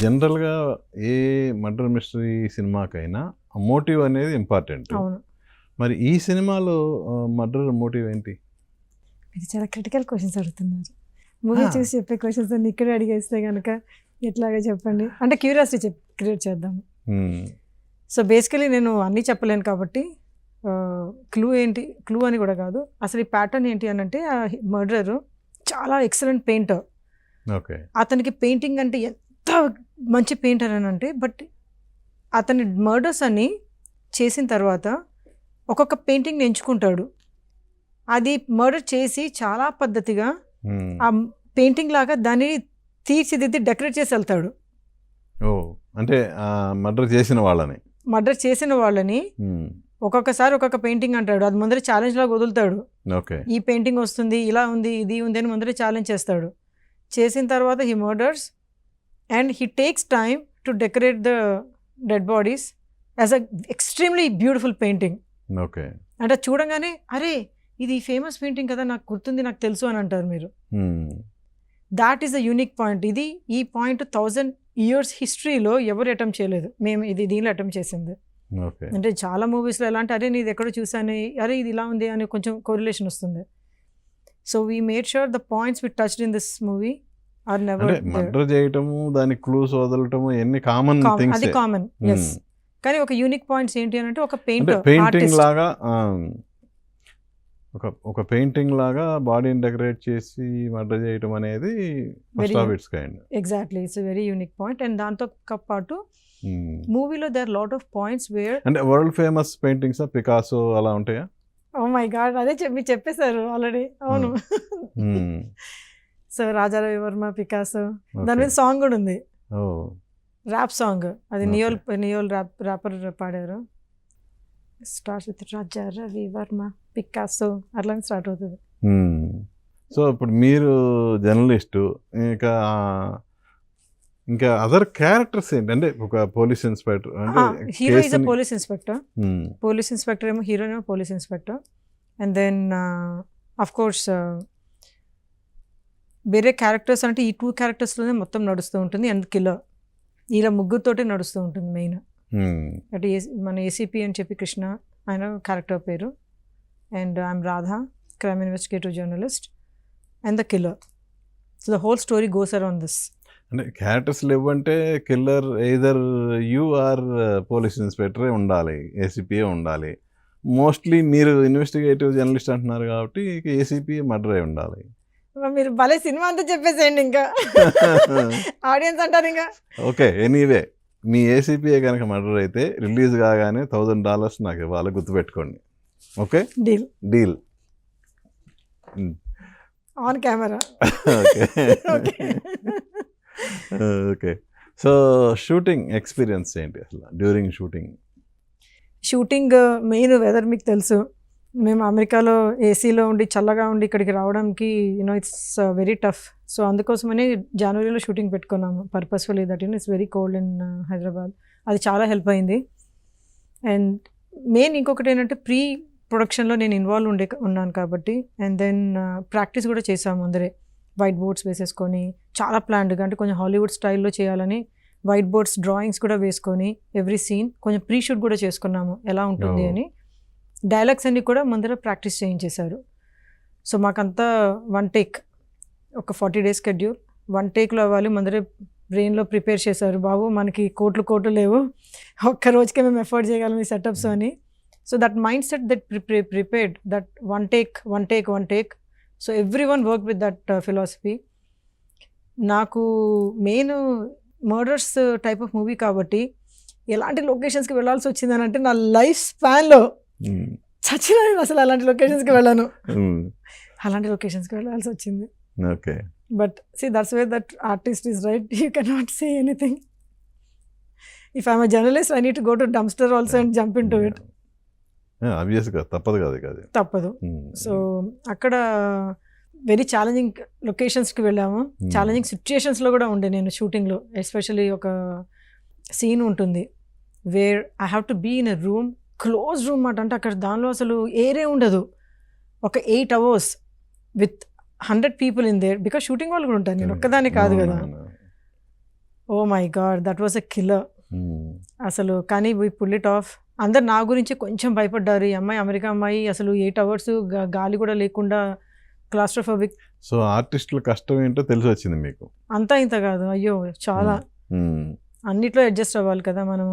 జనరల్‌గా ఏ murder mystery సినిమాకైనా motive అనేది important. అవును. మరి ఈ సినిమాలో మర్డర్ మోటివ్ ఏంటి? ఇది చాలా క్రిటికల్ క్వశ్చన్స్ అడుగుతున్నారు. మూవీ ఆ! చూసి చెప్పే క్వశ్చన్స్ అన్ని ఇక్కడే అడిగేస్తే గనక ఎట్లాగా చెప్పండి. అంటే క్యూరియాసిటీ క్రియేట్ చేద్దాము. హ్మ్. సో బేసికలీ నేను అన్నీ చెప్పలేను కాబట్టి క్లూ ఏంటి, క్లూ అని కూడా కాదు. అసలు ఈ ప్యాటర్న్ ఏంటి అని అంటే ఆ మర్డరరు చాలా ఎక్సలెంట్ పెయింటర్. ఓకే. అతనికి పెయింటింగ్ అంటే ఎంత మంచి పెయింటర్ అని అంటే, బట్ అతని మర్డర్స్ అన్ని చేసిన తర్వాత ఒక్కొక్క పెయింటింగ్ని ఎంచుకుంటాడు. అది మర్డర్ చేసి చాలా పద్ధతిగా హ్మ్. ఆ పెయింటింగ్ లాగా దాన్ని తీర్చిదిద్ది డెకరేట్ చేసి వెళ్తాడు. ఓహ్! అంటే మర్డర్ చేసిన వాళ్ళని. మర్డర్ చేసిన వాళ్ళని హ్మ్. ఒక్కొక్కసారి ఒక్కొక్క పెయింటింగ్ అంటాడు. అది ముందర ఛాలెంజ్ లాగా వదులుతాడు. ఓకే. ఈ పెయింటింగ్ వస్తుంది, ఇలా ఉంది, ఇది ఉంది అని ముందర ఛాలెంజ్ చేస్తాడు. చేసిన తర్వాత he murders and he takes time to decorate the dead bodies as a extremely beautiful painting. Okay. అంటే చూడగానే అరే ఇది ఫేమస్ పెయింటింగ్ కదా, నాకు గుర్తుంది, నాకు తెలుసు అని అంటారు మీరు. హ్మ్. That is the unique point. ఈ పాయింట్ 1000 years హిస్టరీలో ఎవరు అటెంప్ట్ చేయలేదు. మేము ఇది దీనిలో అటెంప్ట్ చేసింది. ఓకే. అంటే చాలా మూవీస్లో ఎలా అంటే అరే నేను ఎక్కడో చూసాను, అరే ఇది ఇలా ఉంది అని కొంచెం కోరిలేషన్ వస్తుంది. So we made sure the points we touched in this movie are never. అంటే మర్డర్ చేయటము, దానికి క్లూస్ వదలటము ఎన్ని కామన్ థింగ్స్. అది కామన్, ఎస్. కానీ ఒక యూనిక్ పాయింట్స్ ఏంటి అని అంటే ఒక అంటే పెయింటర్, పెయింటింగ్ లాగా ఒక పెయింటింగ్ లాగా బాడీని డెకరేట్ చేసి మర్డర్ చేయటం అనేది first of its kind. Exactly, it's very unique point. And దాంతో పాటు మూవీలో there lot of points where అంటే వరల్డ్ ఫేమస్ పెయింటింగ్స్ పికాసో అలా ఉంటాయా? ఓ మై గాడ్, అదే మీరు చెప్పేశారు ఆల్రెడీ. అవును. సో రాజా రవివర్మ, పికాసో, దాని మీద సాంగ్ కూడా ఉంది, ర్యాప్ సాంగ్. అది నియోల్ ర్యాపర్ పాడారు. Start with Raja Ravi Varma, Picasso అట్లా స్టార్ట్ అవుతుంది. సో ఇప్పుడు మీరు జర్నలిస్టు, ఇంకా అదర్ క్యారెక్టర్స్ ఏంటి? అంటే ఒక పోలీస్ ఇన్స్పెక్టర్ అంటే hero is a police inspector. Police inspector ఏమో, హీరో ఏమో police inspector. And then of course వేరే క్యారెక్టర్స్ అంటే ఈ 2 క్యారెక్టర్స్లోనే మొత్తం నడుస్తూ ఉంటుంది. అండ్ కిల్లర్ ఇలా ముగ్గురుతోటే నడుస్తూ ఉంటుంది మెయిన్. అంటే మన ఏసీపీ అని చెప్పి కృష్ణ, ఆయన క్యారెక్టర్ పేరు. And I'm Radha, crime investigative journalist, and the killer. So the whole story goes around this. అంటే క్యారెక్టర్స్ లేవంటే killer either you are police ఇన్స్పెక్టరే ఉండాలి, ఏసీపీ ఉండాలి. మోస్ట్లీ మీరు ఇన్వెస్టిగేటివ్ జర్నలిస్ట్ అంటున్నారు కాబట్టి ఏసీపీ మర్డర్ అయి ఉండాలి. మీరు భలే సినిమా అంతా చెప్పేసేయండి, ఇంకా ఆడియన్స్ అంటారు ఇంకా. ఓకే, ఎనీవే మీ ఏసీపీఏ కనుక మర్డర్ అయితే రిలీజ్ కాగానే $1000 నాకు ఇవ్వాలి, గుర్తుపెట్టుకోండి. Okay, deal on camera. Okay. Okay. So shooting experience ఏంటి అసలు during shooting? Shooting main weather మీకు తెలుసు. మేము అమెరికాలో ఏసీలో ఉండి చల్లగా ఉండి ఇక్కడికి రావడానికి ఇట్స్ వెరీ టఫ్. సో అందుకోసమని జనవరిలో షూటింగ్ పెట్టుకున్నాము purposefully. That it's very cold in Hyderabad. అది చాలా హెల్ప్ అయింది. అండ్ మెయిన్ ఇంకొకటి ఏంటంటే ప్రీ ప్రొడక్షన్లో నేను ఇన్వాల్వ్ ఉన్నాను కాబట్టి. అండ్ దెన్ ప్రాక్టీస్ కూడా చేసాము అందరే, వైట్ బోర్డ్స్ వేసేసుకొని చాలా ప్లాన్డ్గా, అంటే కొంచెం హాలీవుడ్ స్టైల్లో చేయాలని వైట్ బోర్డ్స్ డ్రాయింగ్స్ కూడా వేసుకొని ఎవ్రీ సీన్ కొంచెం ప్రీ షూట్ కూడా చేసుకున్నాము ఎలా ఉంటుంది అని. డైలాగ్స్ అన్ని కూడా ముందర ప్రాక్టీస్ చేయించేశారు. సో మాకంతా 1 టేక్, ఒక 40 days స్కెడ్యూల్ 1 టేక్లో అవ్వాలి. ముందరే బ్రెయిన్లో ప్రిపేర్ చేశారు, బాబు మనకి కోట్లు లేవు, ఒక్క రోజుకే మేము ఎఫర్ట్ చేయగలం ఈ సెటప్స్ అని. So that mind set that prepared that 1 take. So every one work with that philosophy. నాకు main murders type of movie కాబట్టి ఎలాంటి లొకేషన్స్కి వెళ్ళాల్సి వచ్చిందని అంటే నా లైఫ్ స్పాన్లో చచ్చిన అసలు అలాంటి లొకేషన్స్కి వెళ్ళాను. అలాంటి లొకేషన్స్కి వెళ్ళాల్సి వచ్చింది. Okay, but see that's way that artist is right, you can not say anything. If I'm a journalist I need to go to dumpster also and jump into it. ఆబ్వియస్గా తప్పదు. సో అక్కడ very challenging లొకేషన్స్కి వెళ్ళాము. Challenging సిచ్యుయేషన్స్లో కూడా ఉండే నేను షూటింగ్లో. Especially ఒక scene ఉంటుంది where I have to be in a room, close room మాట. అంటే అక్కడ దానిలో అసలు ఏరే ఉండదు. ఒక 8 hours with 100 people in there, because shooting వాళ్ళు కూడా ఉంటారు, నేను ఒక్కదాన్ని కాదు కదా. Oh my god, that was a killer అసలు. కానీ వి పుల్ ఇట్ ఆఫ్. అందరు నా గురించి కొంచెం భయపడ్డారు, ఈ అమ్మాయి అమెరికా అమ్మాయి అసలు 8 అవర్స్ గాలి కూడా లేకుండా క్లాస్ట్రోఫోబిక్. సో ఆర్టిస్టుల కష్టం ఏంటో తెలిసి వచ్చింది మీకు. అంతా ఇంత కాదు, అయ్యో చాలా. మ్మ్. అన్నిట్లో అడ్జస్ట్ అవ్వాలి కదా మనం.